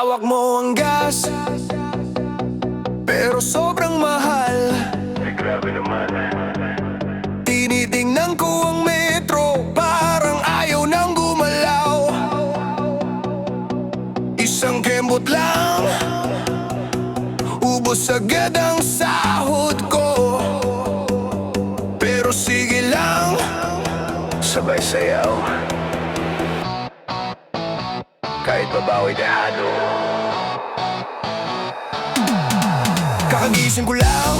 Hawak mo ang gas, pero sobrang mahal. Grabe naman. Tinitingnan ko ang metro, parang ayaw nang gumalaw. Isang kembot lang, ubos agad ang sahod ko. Pero sige lang, Sabay sayaw, kahit babawi dehado. kakagising ko lang,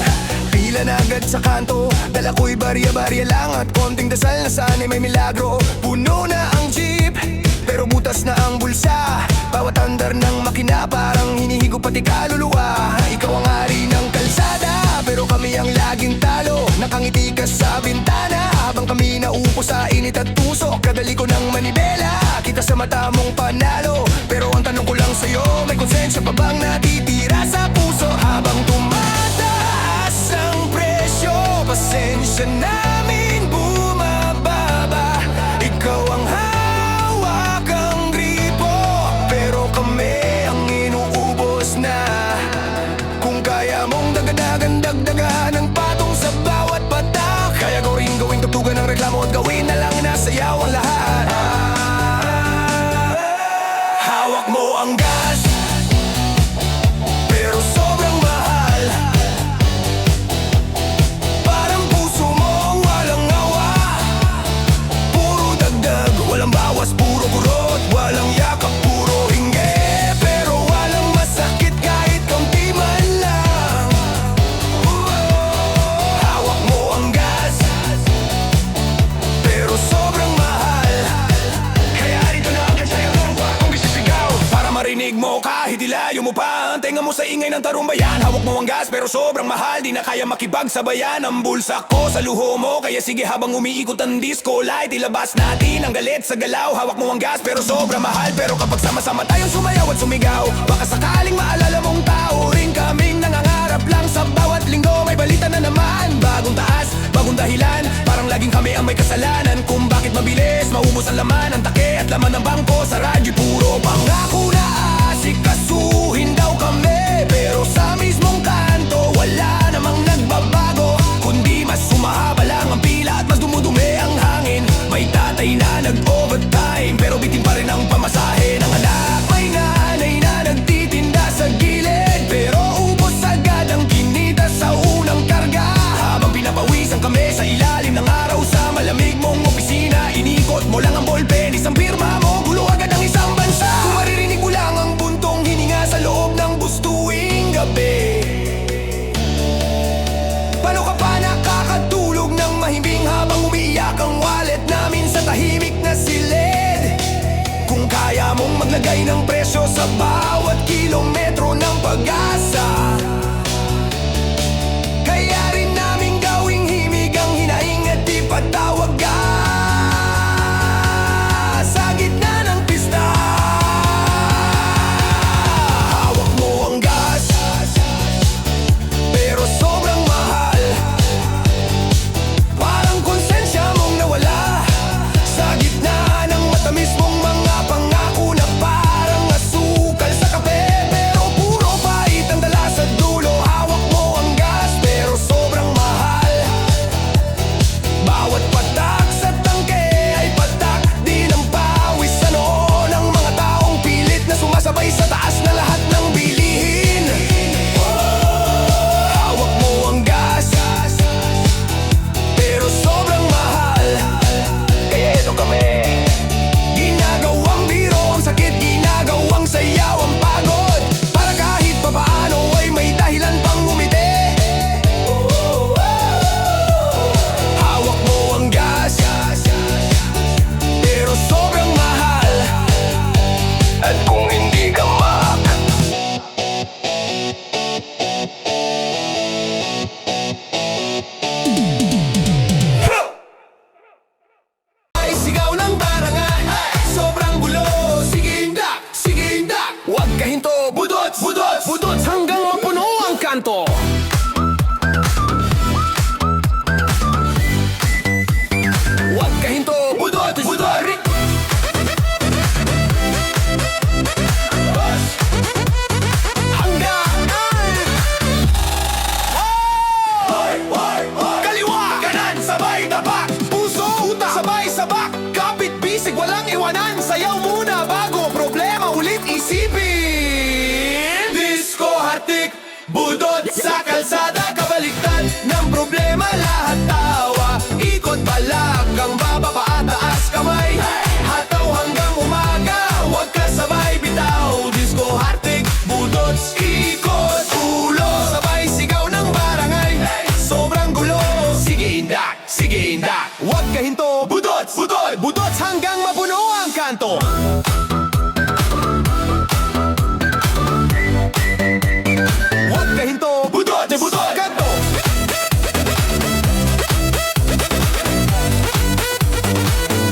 pila na agad sa kanto. Dala ko'y barya-barya lang at konting dasal na sana'y may milagro. Puno na ang jeep, pero butas na ang bulsa. Bawat andar ng makina parang hinihigo pati kaluluwa. Ikaw ang hari ng kalsada, pero kami ang laging talo. Nakangiti ka sa bintana, habang kami naupo sa init at tusok. Kadali ko ng manibela, kita sa mata mong panalo. Pero ang tanong ko lang sa'yo, may konsensya pa bang natitira sa puso? Habang tumataas ang presyo, pasensya namin bumababa. Ikaw ang hawak ang gripo, pero kami ang inuubos na. Kung kaya mong dagdagan ng patong sa bawat patak, kaya ko rin gawing tugtugan ng reklamo at gawin na lang na sayaw ang lahat. Hawak mo ang gas, pero sobrang mahal. Parang puso mo walang awa. Puro dagdag, walang bawas, puro kurot. Walang yakap, puro hingi, pero walang masakit kahit kaunti man lang. Hawak mo ang gas, pero sobrang mahal. Kaya rito na agad sa'yo kung isisigaw, para marinig mo kahit ilayo mo pa ang tenga mo sa ingay ng tarumbayan. Hawak mo ang gas pero sobrang mahal, di na kaya makipagsabayan ang bulsa ko sa luho mo. Kaya sige habang umiikot ang disco light, ilabas natin ang galit sa galaw. Hawak mo ang gas pero sobrang mahal, pero kapag sama-sama tayong sumayaw at sumigaw, baka sakaling maalala mong tao rin kaming nangangarap lang. Sa bawat linggo may balita na naman, bagong taas, bagong dahilan. Parang laging kami ang may kasalanan kung bakit mabilis maubos ang laman ng take at laman ng bangko. Sa radyo puro pangako na asikasuhin daw kami, pero sa mismong kanto wala namang nagbabago. Kundi mas sumahaba lang ang pila at mas dumudumi ang hangin. May tatay na nag-overtime, pero bitin pa rin ang pamasahe ng anak. May nanay na nagtitinda sa gilid, pero ubos agad ang kinita sa unang karga. Habang pinapawisan kami sa ilalim ng araw sa malamig mong opisina, inikot mo lang ang ballpen, isang pirma mo, gulo agad ang isang bansa. Kung maririnig mo lang ang buntong hininga sa loob ng bus tuwing gabi, paano ka pa nakakatulog ng mahimbing habang umiiyak ang wallet namin sa tahimik na silid? Kung kaya mong maglagay ng presyo sa bawat kilometro ng pag-asa, kaya rin namin gawing himig ang hinaing at ipatawag ka sa gitna ng pista. Hawak mo ang gas, pero sobrang mahal. Parang konsensya mong nawala sa gitna ng matamis mong mga pangako na parang asukal sa kape, pero puro pait ang dala sa dulo. Hawak mo ang gas, pero sobrang mahal. Bawat patak sa tangke ay patak din ang pawis sa noo ng mga taong pilit na sumasabay sa taas na lahat ng bilihin. Hawak mo ang gas, pero sobrang mahal. Kaya eto kami, ginagawang biro ang sakit, ginagawang sayaw ang pagod, para kahit papaano ay may dahilan pang umiti. Hawak mo ang gas, pero sobrang mahal. At kung hindi ka mak, Ay sigaw ng barangan, sobrang gulo. Sige hindak, huwag ka hinto. Budots, hanggang mapuno ang kanto. Huwag ka hinto. Budots. Bus. isipin. Disco Hatik, budot sa kalsada, kabaliktad ng problema, lahat tawa. Ikot balagang baba, paataas kamay, hataw hanggang umaga, huwag ka sabay bitaw. Disco Hatik, budot, ikot, ulo, sabay sigaw ng barangay, sobrang gulo. Sige indak, huwag ka hinto. Budot, budot hanggang mapuno ang kanto. Huwag ka hinto. Budot, kanto.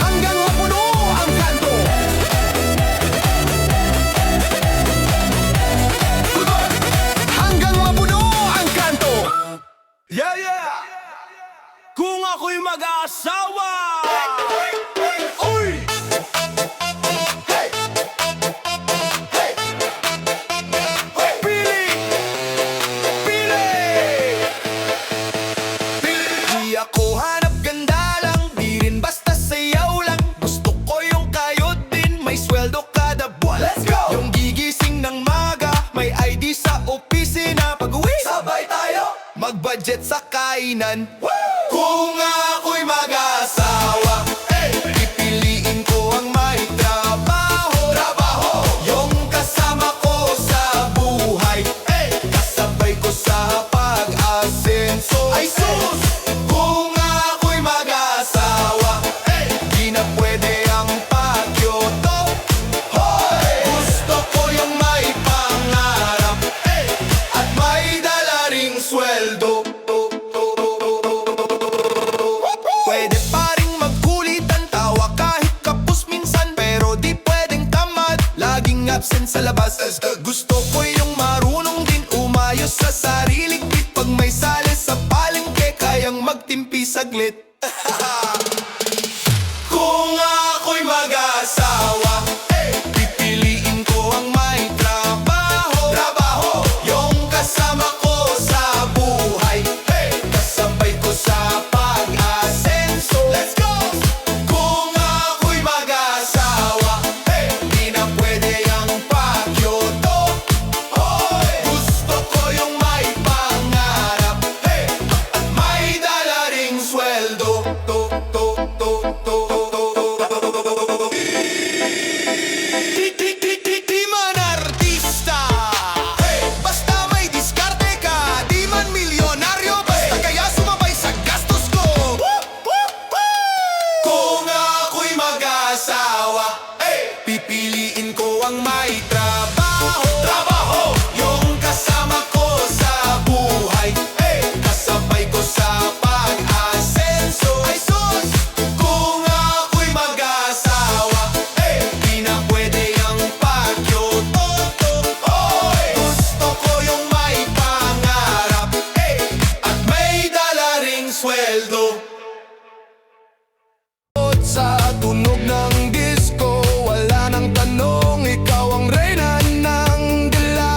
Hanggang mapuno ang kanto. Budot, hanggang mapuno ang kanto. Yeah! Kung ako'y mag-aasawa, uy! Hey! Di ako hanap ganda lang, di rin basta sayaw lang. Gusto ko yung kayod din, may sweldo kada buwan. Let's go! Yung gigising ng maga, may ID sa opisina. Pag-uwi, sabay tayo mag-budget sa kainan. Kung ako'y mag-asawa, pipiliin ko ang may trabaho. Yung kasama ko sa buhay, kasabay ko sa pag-asenso. Ay sus! Kung ako'y mag-asawa, di na pwede ang pagyoto. Gusto ko yung may pangarap, at may dala ring sweldo. Pwede pa ring magkulitan, tawa kahit kapos minsan, pero di pwedeng tamad, laging absent sa labas. Gusto ko yung marunong din umayos sa sariling beat. Pag may sali sa palengke, kayang magtimpi saglit. Kung ako'y mag-asawa, pipiliin ko ang may trabaho. Yung kasama ko sa buhay, kasabay ko sa pag-asenso. Let's go! Kung ako'y mag-asawa, di na pwede ang pagyoto. Gusto ko yung may pangarap, at may dala ring sweldo. Di man artista, basta may diskarte ka. Di man milyonaryo, basta kaya sumabay sa gastos ko. Kung ako'y mag-asawa, pipiliin ko ang may trabaho. Yung kasama ko sa buhay, kasabay ko sa pag-asenso. Ay sus! Kung ako'y mag-asawa, di na pwede ang pagyoto. Gusto ko yung may pangarap, at may dala ring sweldo. Sa tunog ng disco, wala nang tanong, ikaw ang reyna ng dila.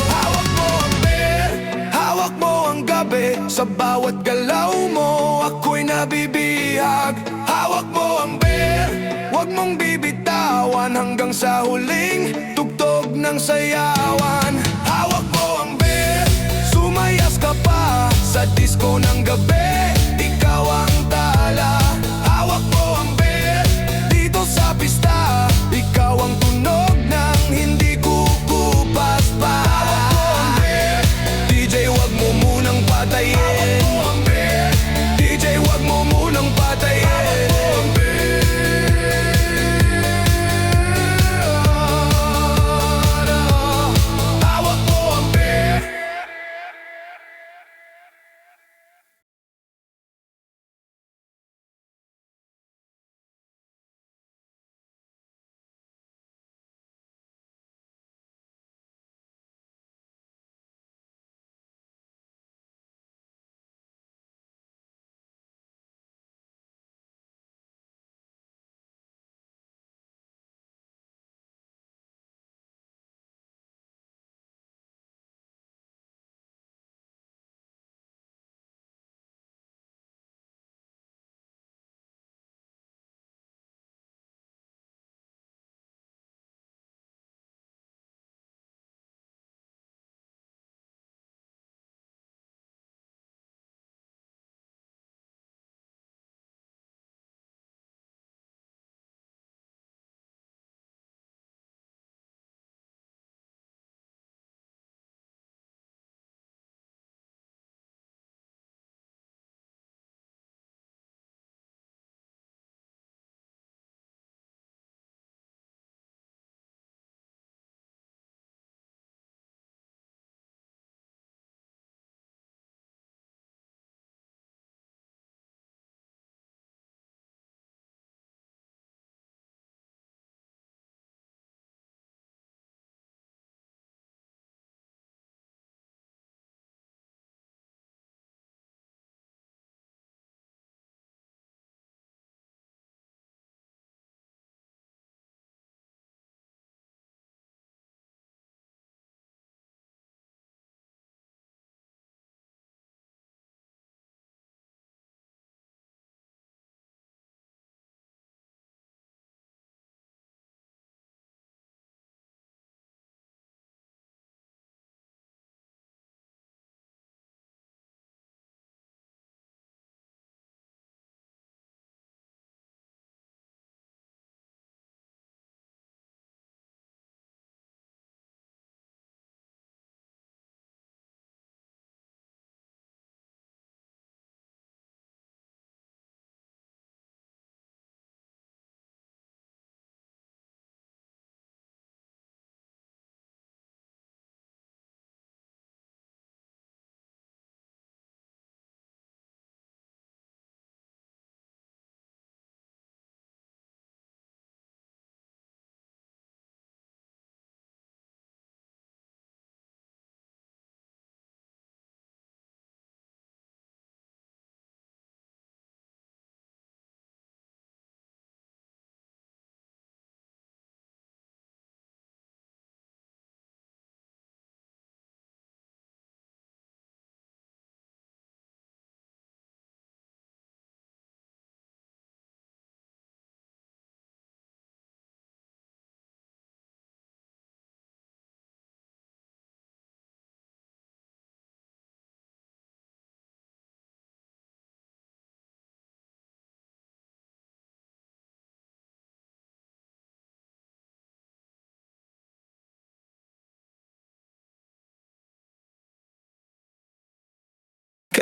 Hawak mo ang beer, hawak mo ang gabi. Sa bawat galaw mo, ako'y nabibihag. Hawak mo ang beer, huwag mong bibitawan, hanggang sa huling tugtog ng sayawan. Hawak mo ang beer, sumayas ka pa sa disco ng gabi. Ikaw ang tala. Hawak mo ang beer, dito sa pista. Ikaw ang tunog ng hindi kukupas pa. Hawak mo ang beer, DJ wag mo munang patayin. Hawak mo ang beer, DJ wag mo munang patayin. Hawak mo ang beer, hawak mo ang beer.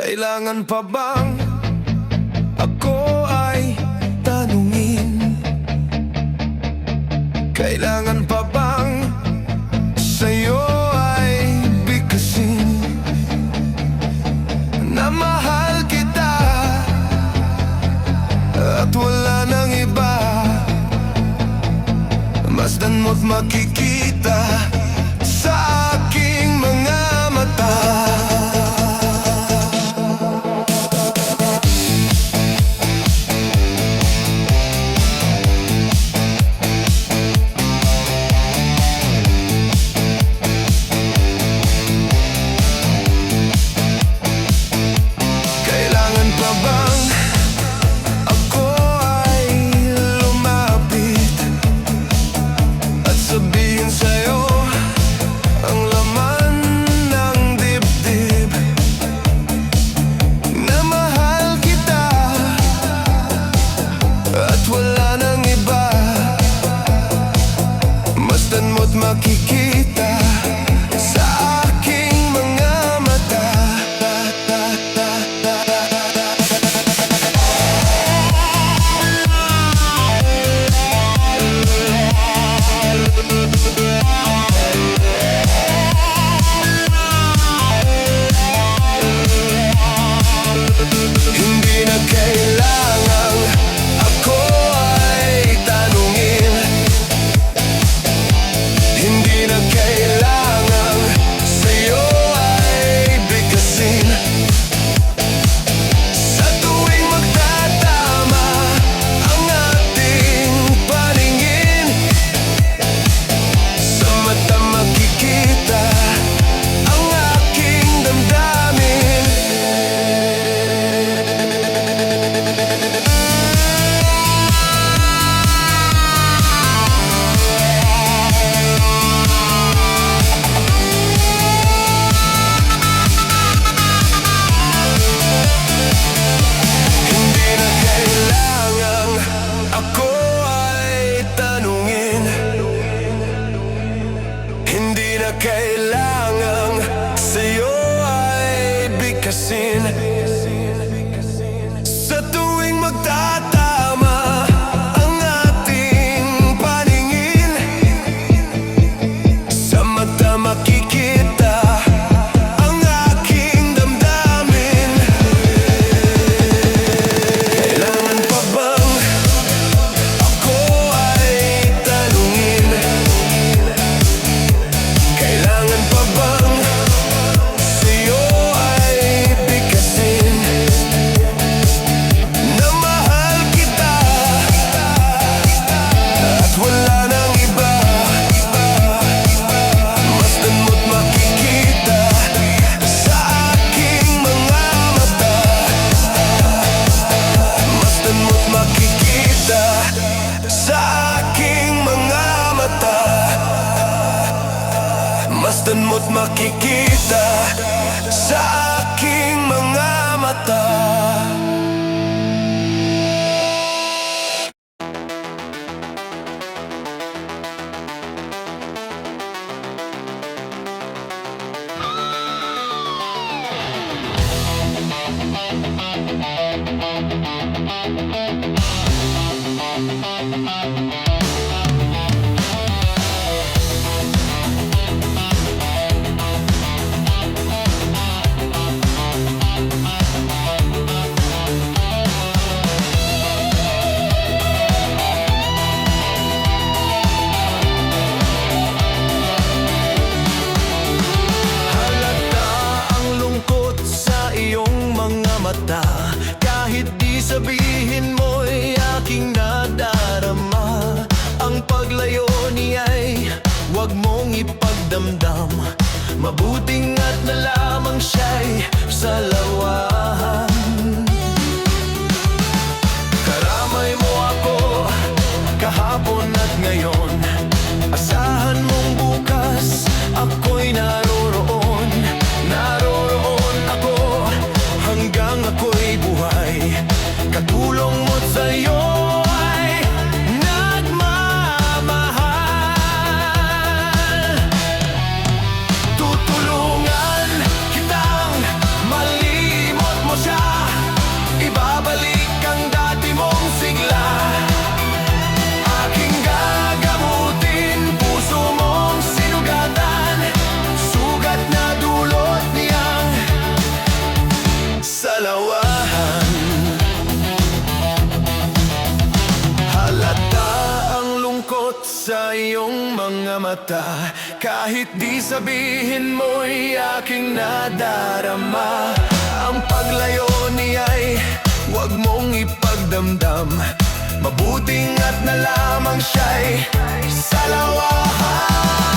Kailangan pa bang ako ay tanungin? Kailangan pa bang sa'yo ay bigkasin na mahal kita at wala nang iba? Masdan mo't makikita sa aking mga mata. Kailangan pa bang ako ay lumapit at sabihin sa'yo ang laman ng dibdib na mahal kita at wala nang iba? Masdan mo't makikita sa aking mga mata. Hindi na kailangang ako ay tanungin. Hindi na kailangang sa'yo ay bigkasin. Sa tuwing magtatama ang ating paningin, sa mata makikita ang aking damdamin. Hindi na kailangang ako ay tanungin. Hindi na kailangang sa'yo ay bigkasin. Sa tuwing magtatama ang ating paningin, sa mata makikita ang aking damdamin. Kailangan pa bang ako ay tanungin? Kailangan pa bang sa'yo ay bigkasin na mahal kita at wala nang iba? Masdan mo't makikita sa aking mga mata. Masdan mo't makikita sa aking mga mata. Masdan mo't makikita sa aking mga mata. Halata ang lungkot sa iyong mga mata, kahit di sabihin mo'y aking nadarama. Ang paglayo niya'y huwag mong ipagdamdam. Mabuting at na lamang siya'y salawahan. Karamay mo ako kahapon at ngayon. Asahan mong bukas ako'y naroroon. Naroroon ako hanggang ako'y buhay. Katulong mo't sa'yo ay nagmamahal. Tutulungan kitang malimot lungkot sa iyong mga mata, kahit di sabihin mo'y aking nadarama. Ang paglayo niya'y huwag mong ipagdamdam, mabuting at na lamang siya'y salawahan.